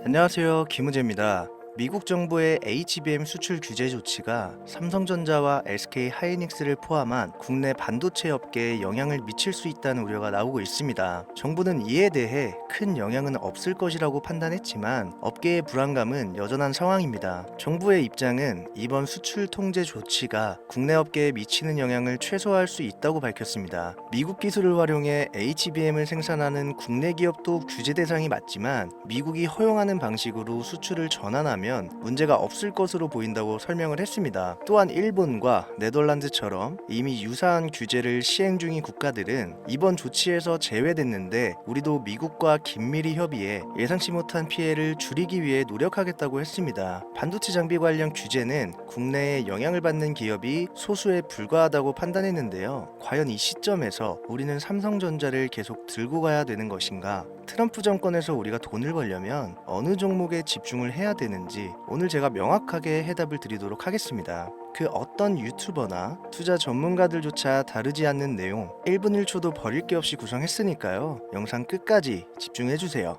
안녕하세요. 김우재입니다. 미국 정부의 HBM 수출 규제 조치가 삼성전자와 SK 하이닉스를 포함한 국내 반도체 업계에 영향을 미칠 수 있다는 우려가 나오고 있습니다. 정부는 이에 대해 큰 영향은 없을 것이라고 판단했지만 업계의 불안감은 여전한 상황입니다. 정부의 입장은 이번 수출 통제 조치가 국내 업계에 미치는 영향을 최소화할 수 있다고 밝혔습니다. 미국 기술을 활용해 HBM을 생산하는 국내 기업도 규제 대상이 맞지만 미국이 허용하는 방식으로 수출을 전환하면 문제가 없을 것으로 보인다고 설명을 했습니다. 또한 일본과 네덜란드처럼 이미 유사한 규제를 시행 중인 국가들은 이번 조치에서 제외됐는데 우리도 미국과 긴밀히 협의해 예상치 못한 피해를 줄이기 위해 노력하겠다고 했습니다. 반도체 장비 관련 규제는 국내에 영향을 받는 기업이 소수에 불과하다고 판단했는데요. 과연 이 시점에서 우리는 삼성전자를 계속 들고 가야 되는 것인가? 트럼프 정권에서 우리가 돈을 벌려면 어느 종목에 집중을 해야 되는지 오늘 제가 명확하게 해답을 드리도록 하겠습니다. 그 어떤 유튜버나 투자 전문가들조차 다르지 않는 내용 1분 1초도 버릴 게 없이 구성했으니까요. 영상 끝까지 집중해주세요.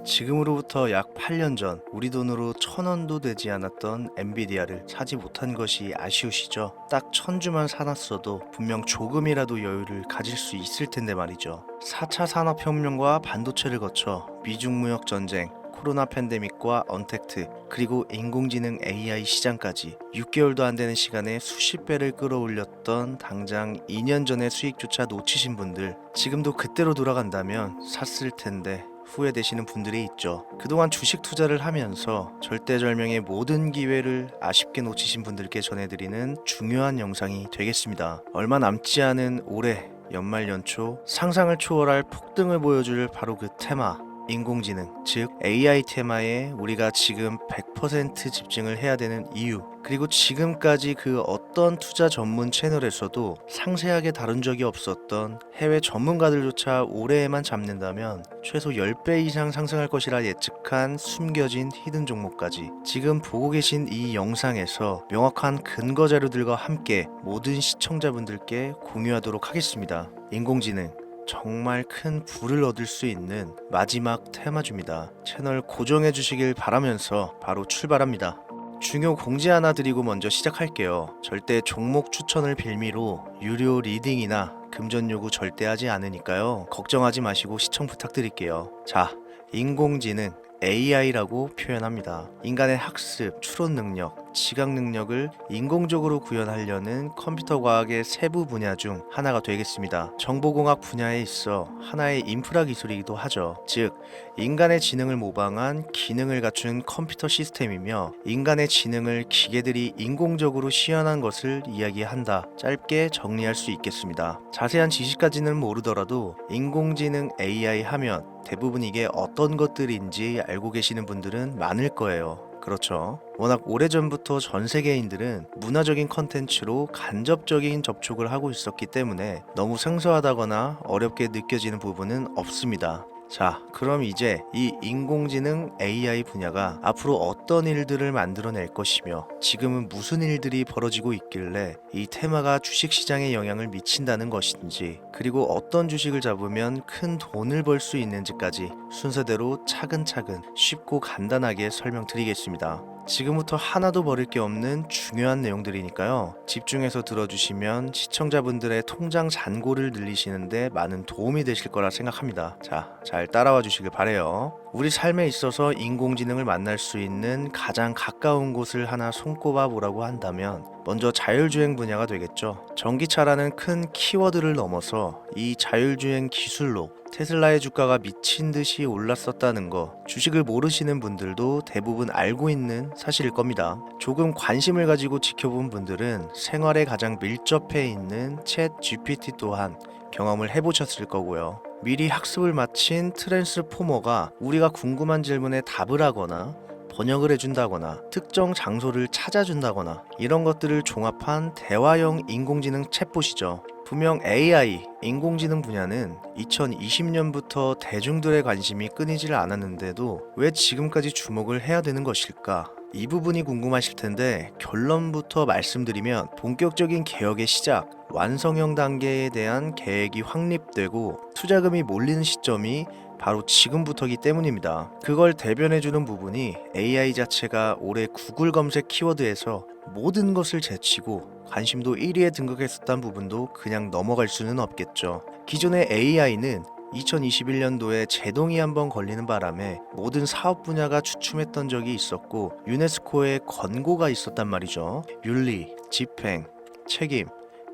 지금으로부터 약 8년 전 우리 돈으로 1,000원도 되지 않았던 엔비디아를 사지 못한 것이 아쉬우시죠? 딱 1,000주만 사놨어도 분명 조금이라도 여유를 가질 수 있을 텐데 말이죠. 4차 산업혁명과 반도체를 거쳐 미중무역 전쟁, 코로나 팬데믹과 언택트, 그리고 인공지능 AI 시장까지 6개월도 안 되는 시간에 수십 배를 끌어올렸던 당장 2년 전의 수익조차 놓치신 분들, 지금도 그때로 돌아간다면 샀을 텐데 후회되시는 분들이 있죠. 그동안 주식 투자를 하면서 절대절명의 모든 기회를 아쉽게 놓치신 분들께 전해드리는 중요한 영상이 되겠습니다. 얼마 남지 않은 올해 연말 연초 상상을 초월할 폭등을 보여줄 바로 그 테마, 인공지능, 즉 AI 테마에 우리가 지금 100% 집중을 해야 되는 이유, 그리고 지금까지 그 어떤 투자 전문 채널에서도 상세하게 다룬 적이 없었던 해외 전문가들조차 올해에만 잡는다면 최소 10배 이상 상승할 것이라 예측한 숨겨진 히든 종목까지 지금 보고 계신 이 영상에서 명확한 근거 자료들과 함께 모든 시청자분들께 공유하도록 하겠습니다. 인공지능 정말 큰 부를 얻을 수 있는 마지막 테마주입니다. 채널 고정해 주시길 바라면서 바로 출발합니다. 중요 공지 하나 드리고 먼저 시작할게요. 절대 종목 추천을 빌미로 유료 리딩이나 금전 요구 절대 하지 않으니까요. 걱정하지 마시고 시청 부탁드릴게요. 자, 인공지능 AI라고 표현합니다. 인간의 학습, 추론 능력, 지각 능력을 인공적으로 구현하려는 컴퓨터 과학의 세부 분야 중 하나가 되겠습니다. 정보공학 분야에 있어 하나의 인프라 기술이기도 하죠. 즉, 인간의 지능을 모방한 기능을 갖춘 컴퓨터 시스템이며 인간의 지능을 기계들이 인공적으로 시연한 것을 이야기한다. 짧게 정리할 수 있겠습니다. 자세한 지식까지는 모르더라도 인공지능 AI 하면 대부분 이게 어떤 것들인지 알고 계시는 분들은 많을 거예요. 그렇죠. 워낙 오래전부터 전 세계인들은 문화적인 컨텐츠로 간접적인 접촉을 하고 있었기 때문에 너무 생소하다거나 어렵게 느껴지는 부분은 없습니다. 자, 그럼 이제 이 인공지능 AI 분야가 앞으로 어떤 일들을 만들어낼 것이며 지금은 무슨 일들이 벌어지고 있길래 이 테마가 주식시장에 영향을 미친다는 것인지, 그리고 어떤 주식을 잡으면 큰 돈을 벌 수 있는지까지 순서대로 차근차근 쉽고 간단하게 설명드리겠습니다. 지금부터 하나도 버릴 게 없는 중요한 내용들이니까요. 집중해서 들어주시면 시청자분들의 통장 잔고를 늘리시는데 많은 도움이 되실 거라 생각합니다. 자, 잘 따라와 주시길 바래요. 우리 삶에 있어서 인공지능을 만날 수 있는 가장 가까운 곳을 하나 손꼽아 보라고 한다면 먼저 자율주행 분야가 되겠죠. 전기차라는 큰 키워드를 넘어서 이 자율주행 기술로 테슬라의 주가가 미친 듯이 올랐었다는 거, 주식을 모르시는 분들도 대부분 알고 있는 사실일 겁니다. 조금 관심을 가지고 지켜본 분들은 생활에 가장 밀접해 있는 챗 GPT 또한 경험을 해보셨을 거고요. 미리 학습을 마친 트랜스포머가 우리가 궁금한 질문에 답을 하거나 번역을 해준다거나 특정 장소를 찾아준다거나 이런 것들을 종합한 대화형 인공지능 챗봇이죠. 분명 AI, 인공지능 분야는 2020년부터 대중들의 관심이 끊이질 않았는데도 왜 지금까지 주목을 해야 되는 것일까? 이 부분이 궁금하실 텐데 결론부터 말씀드리면 본격적인 개혁의 시작, 완성형 단계에 대한 계획이 확립되고 투자금이 몰리는 시점이 바로 지금부터기 때문입니다. 그걸 대변해주는 부분이 AI 자체가 올해 구글 검색 키워드에서 모든 것을 제치고 관심도 1위에 등극했었던 부분도 그냥 넘어갈 수는 없겠죠. 기존의 AI는 2021년도에 제동이 한번 걸리는 바람에 모든 사업 분야가 주춤했던 적이 있었고 유네스코의 권고가 있었단 말이죠. 윤리, 집행, 책임,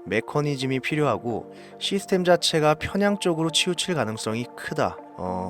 메커니즘이 필요하고 시스템 자체가 편향적으로 치우칠 가능성이 크다.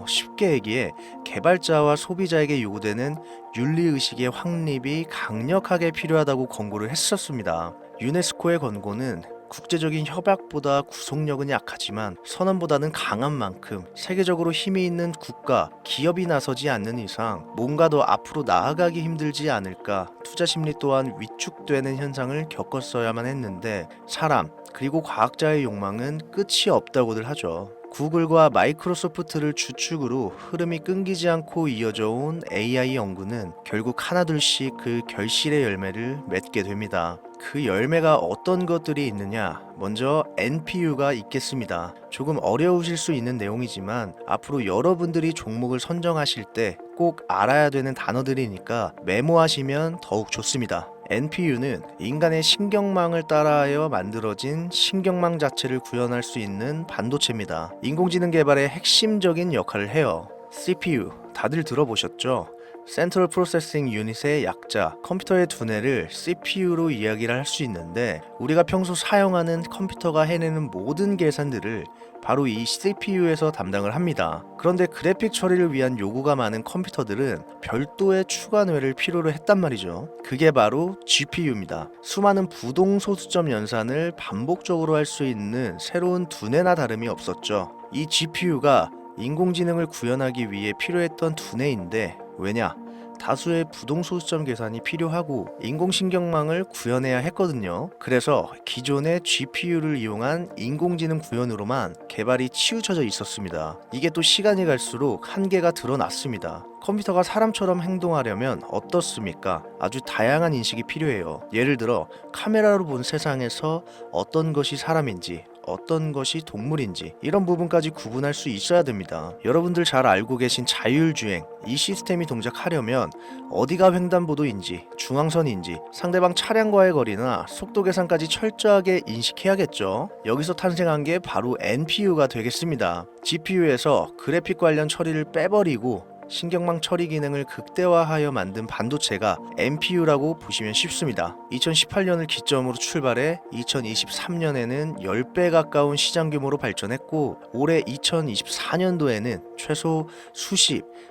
쉽게 얘기해 개발자와 소비자에게 요구되는 윤리의식의 확립이 강력하게 필요하다고 권고를 했었습니다. 유네스코의 권고는 국제적인 협약보다 구속력은 약하지만 선언보다는 강한 만큼 세계적으로 힘이 있는 국가, 기업이 나서지 않는 이상 뭔가 더 앞으로 나아가기 힘들지 않을까, 투자 심리 또한 위축되는 현상을 겪었어야만 했는데 사람, 그리고 과학자의 욕망은 끝이 없다고들 하죠. 구글과 마이크로소프트를 주축으로 흐름이 끊기지 않고 이어져 온 AI 연구는 결국 하나둘씩 그 결실의 열매를 맺게 됩니다. 그 열매가 어떤 것들이 있느냐? 먼저 NPU가 있겠습니다. 조금 어려우실 수 있는 내용이지만 앞으로 여러분들이 종목을 선정하실 때 꼭 알아야 되는 단어들이니까 메모하시면 더욱 좋습니다. NPU는 인간의 신경망을 따라하여 만들어진 신경망 자체를 구현할 수 있는 반도체입니다. 인공지능 개발의 핵심적인 역할을 해요. CPU, 다들 들어보셨죠? 센트럴 프로세싱 유닛의 약자, 컴퓨터의 두뇌를 CPU로 이야기를 할 수 있는데 우리가 평소 사용하는 컴퓨터가 해내는 모든 계산들을 바로 이 CPU에서 담당을 합니다. 그런데 그래픽 처리를 위한 요구가 많은 컴퓨터들은 별도의 추가 뇌를 필요로 했단 말이죠. 그게 바로 GPU입니다. 수많은 부동소수점 연산을 반복적으로 할 수 있는 새로운 두뇌나 다름이 없었죠. 이 GPU가 인공지능을 구현하기 위해 필요했던 두뇌인데 왜냐? 다수의 부동소수점 계산이 필요하고 인공신경망을 구현해야 했거든요. 그래서 기존의 GPU를 이용한 인공지능 구현으로만 개발이 치우쳐져 있었습니다. 이게 또 시간이 갈수록 한계가 드러났습니다. 컴퓨터가 사람처럼 행동하려면 어떻습니까? 아주 다양한 인식이 필요해요. 예를 들어 카메라로 본 세상에서 어떤 것이 사람인지 어떤 것이 동물인지 이런 부분까지 구분할 수 있어야 됩니다. 여러분들 잘 알고 계신 자율주행, 이 시스템이 동작하려면 어디가 횡단보도인지 중앙선인지 상대방 차량과의 거리나 속도 계산까지 철저하게 인식해야겠죠. 여기서 탄생한 게 바로 NPU가 되겠습니다. GPU에서 그래픽 관련 처리를 빼버리고 신경망 처리 기능을 극대화하여 만든 반도체가 NPU라고 보시면 쉽습니다. 2018년을 기점으로 출발해 2023년에는 10배 가까운 시장 규모로 발전했고 올해 2024년도에는 최소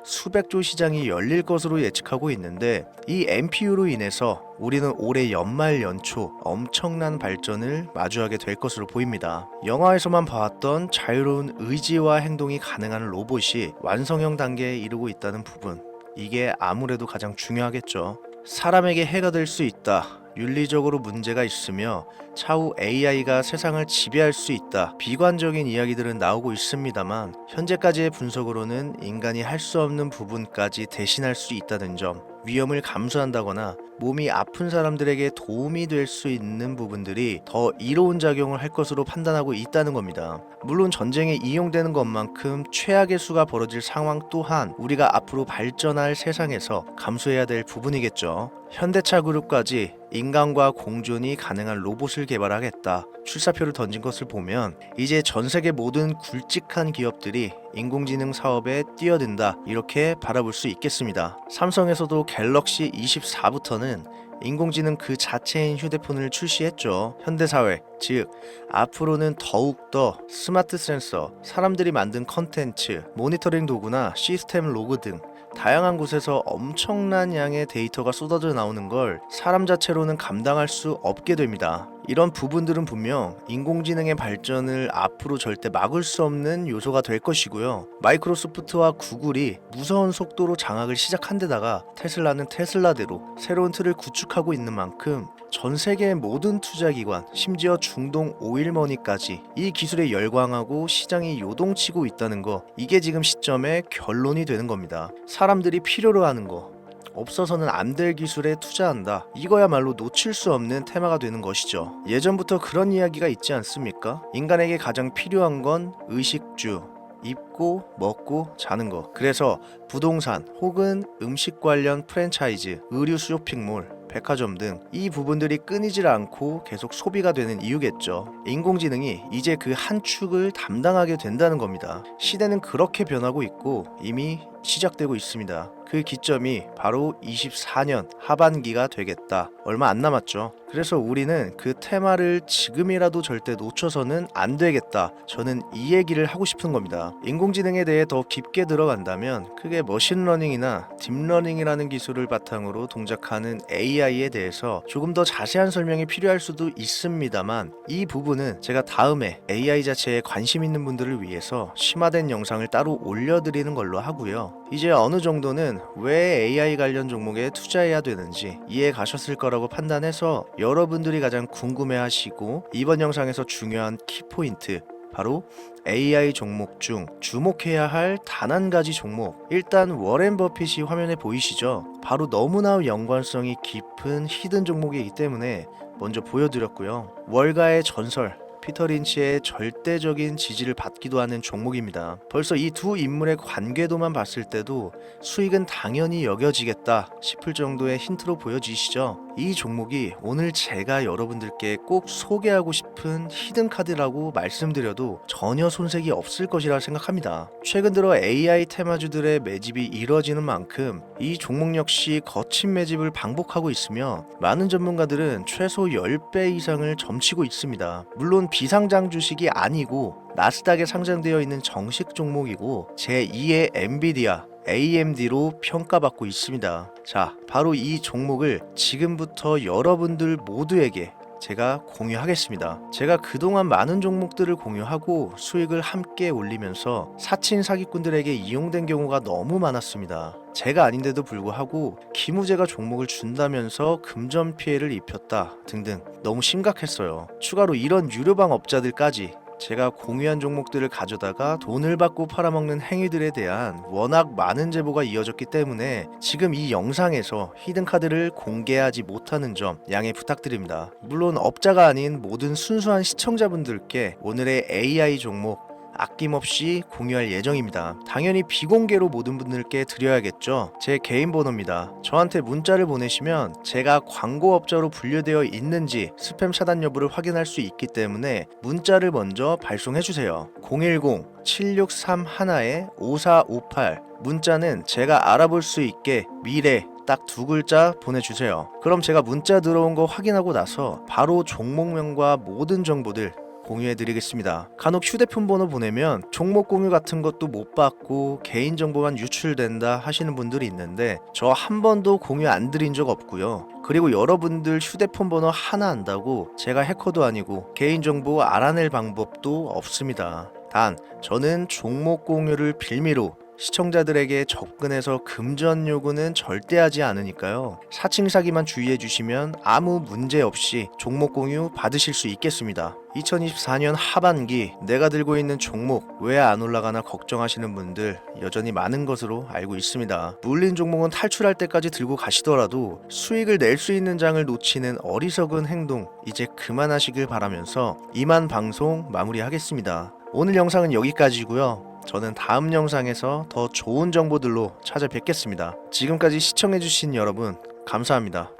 수백조 시장이 열릴 것으로 예측하고 있는데 이 NPU로 인해서 우리는 올해 연말 연초 엄청난 발전을 마주하게 될 것으로 보입니다. 영화에서만 봐왔던 자유로운 의지와 행동이 가능한 로봇이 완성형 단계에 이르고 있다는 부분, 이게 아무래도 가장 중요하겠죠. 사람에게 해가 될 수 있다. 윤리적으로 문제가 있으며 차후 AI가 세상을 지배할 수 있다. 비관적인 이야기들은 나오고 있습니다만 현재까지의 분석으로는 인간이 할 수 없는 부분까지 대신할 수 있다는 점, 위험을 감수한다거나 몸이 아픈 사람들에게 도움이 될 수 있는 부분들이 더 이로운 작용을 할 것으로 판단하고 있다는 겁니다. 물론 전쟁에 이용되는 것만큼 최악의 수가 벌어질 상황 또한 우리가 앞으로 발전할 세상에서 감수해야 될 부분이겠죠. 현대차 그룹까지 인간과 공존이 가능한 로봇을 개발하겠다. 출사표를 던진 것을 보면 이제 전 세계 모든 굵직한 기업들이 인공지능 사업에 뛰어든다, 이렇게 바라볼 수 있겠습니다. 삼성에서도 갤럭시 24부터는 인공지능 그 자체인 휴대폰을 출시했죠. 현대사회, 즉 앞으로는 더욱더 스마트 센서, 사람들이 만든 컨텐츠, 모니터링 도구나 시스템 로그 등 다양한 곳에서 엄청난 양의 데이터가 쏟아져 나오는 걸 사람 자체로는 감당할 수 없게 됩니다. 이런 부분들은 분명 인공지능의 발전을 앞으로 절대 막을 수 없는 요소가 될 것이고요. 마이크로소프트와 구글이 무서운 속도로 장악을 시작한 데다가 테슬라는 테슬라대로 새로운 틀을 구축하고 있는 만큼 전 세계의 모든 투자기관, 심지어 중동 오일머니까지 이 기술에 열광하고 시장이 요동치고 있다는 거, 이게 지금 시점의 결론이 되는 겁니다. 사람들이 필요로 하는 거, 없어서는 안 될 기술에 투자한다. 이거야말로 놓칠 수 없는 테마가 되는 것이죠. 예전부터 그런 이야기가 있지 않습니까? 인간에게 가장 필요한 건 의식주, 입고 먹고 자는 거. 그래서 부동산 혹은 음식 관련 프랜차이즈, 의류 쇼핑몰, 백화점 등 이 부분들이 끊이질 않고 계속 소비가 되는 이유겠죠. 인공지능이 이제 그 한 축을 담당하게 된다는 겁니다. 시대는 그렇게 변하고 있고 이미 시작되고 있습니다. 그 기점이 바로 24년 하반기가 되겠다. 얼마 안 남았죠. 그래서 우리는 그 테마를 지금이라도 절대 놓쳐서는 안 되겠다. 저는 이 얘기를 하고 싶은 겁니다. 인공지능에 대해 더 깊게 들어간다면 크게 머신러닝이나 딥러닝이라는 기술을 바탕으로 동작하는 AI에 대해서 조금 더 자세한 설명이 필요할 수도 있습니다만 이 부분은 제가 다음에 AI 자체에 관심 있는 분들을 위해서 심화된 영상을 따로 올려드리는 걸로 하고요. 이제 어느 정도는 왜 AI 관련 종목에 투자해야 되는지 이해 가셨을 거라고 판단해서 여러분들이 가장 궁금해하시고 이번 영상에서 중요한 키포인트, 바로 AI 종목 중 주목해야 할 단 한 가지 종목, 일단 워렌 버핏이 화면에 보이시죠? 바로 너무나 연관성이 깊은 히든 종목이기 때문에 먼저 보여드렸고요. 월가의 전설 피터 린치의 절대적인 지지를 받기도 하는 종목입니다. 벌써 이 두 인물의 관계도만 봤을 때도 수익은 당연히 여겨지겠다 싶을 정도의 힌트로 보여지시죠? 이 종목이 오늘 제가 여러분들께 꼭 소개하고 싶은 히든 카드라고 말씀드려도 전혀 손색이 없을 것이라 생각합니다. 최근 들어 AI 테마주들의 매집이 이뤄지는 만큼 이 종목 역시 거친 매집을 반복하고 있으며 많은 전문가들은 최소 10배 이상을 점치고 있습니다. 물론 비상장 주식이 아니고 나스닥에 상장되어 있는 정식 종목이고 제2의 엔비디아, AMD로 평가받고 있습니다. 자, 바로 이 종목을 지금부터 여러분들 모두에게 제가 공유하겠습니다. 제가 그동안 많은 종목들을 공유하고 수익을 함께 올리면서 사친 사기꾼들에게 이용된 경우가 너무 많았습니다. 제가 아닌데도 불구하고 기무제가 종목을 준다면서 금전 피해를 입혔다 등등 너무 심각했어요. 추가로 이런 유료방 업자들까지 제가 공유한 종목들을 가져다가 돈을 받고 팔아먹는 행위들에 대한 워낙 많은 제보가 이어졌기 때문에 지금 이 영상에서 히든카드를 공개하지 못하는 점 양해 부탁드립니다. 물론 업자가 아닌 모든 순수한 시청자분들께 오늘의 AI 종목 아낌없이 공유할 예정입니다. 당연히 비공개로 모든 분들께 드려야겠죠. 제 개인 번호입니다. 저한테 문자를 보내시면 제가 광고업자로 분류되어 있는지 스팸 차단 여부를 확인할 수 있기 때문에 문자를 먼저 발송해주세요. 010-7631-5458 문자는 제가 알아볼 수 있게 미래 딱 두 글자 보내주세요. 그럼 제가 문자 들어온 거 확인하고 나서 바로 종목명과 모든 정보들 공유해드리겠습니다. 간혹 휴대폰 번호 보내면 종목 공유 같은 것도 못 받고 개인정보만 유출된다 하시는 분들이 있는데 저 한 번도 공유 안 드린 적 없고요. 그리고 여러분들 휴대폰 번호 하나 안다고 제가 해커도 아니고 개인정보 알아낼 방법도 없습니다. 단 저는 종목 공유를 빌미로 시청자들에게 접근해서 금전 요구는 절대 하지 않으니까요. 사칭 사기만 주의해 주시면 아무 문제 없이 종목 공유 받으실 수 있겠습니다. 2024년 하반기 내가 들고 있는 종목 왜 안 올라가나 걱정하시는 분들 여전히 많은 것으로 알고 있습니다. 물린 종목은 탈출할 때까지 들고 가시더라도 수익을 낼 수 있는 장을 놓치는 어리석은 행동 이제 그만하시길 바라면서 이만 방송 마무리하겠습니다. 오늘 영상은 여기까지고요. 저는 다음 영상에서 더 좋은 정보들로 찾아뵙겠습니다. 지금까지 시청해주신 여러분 감사합니다.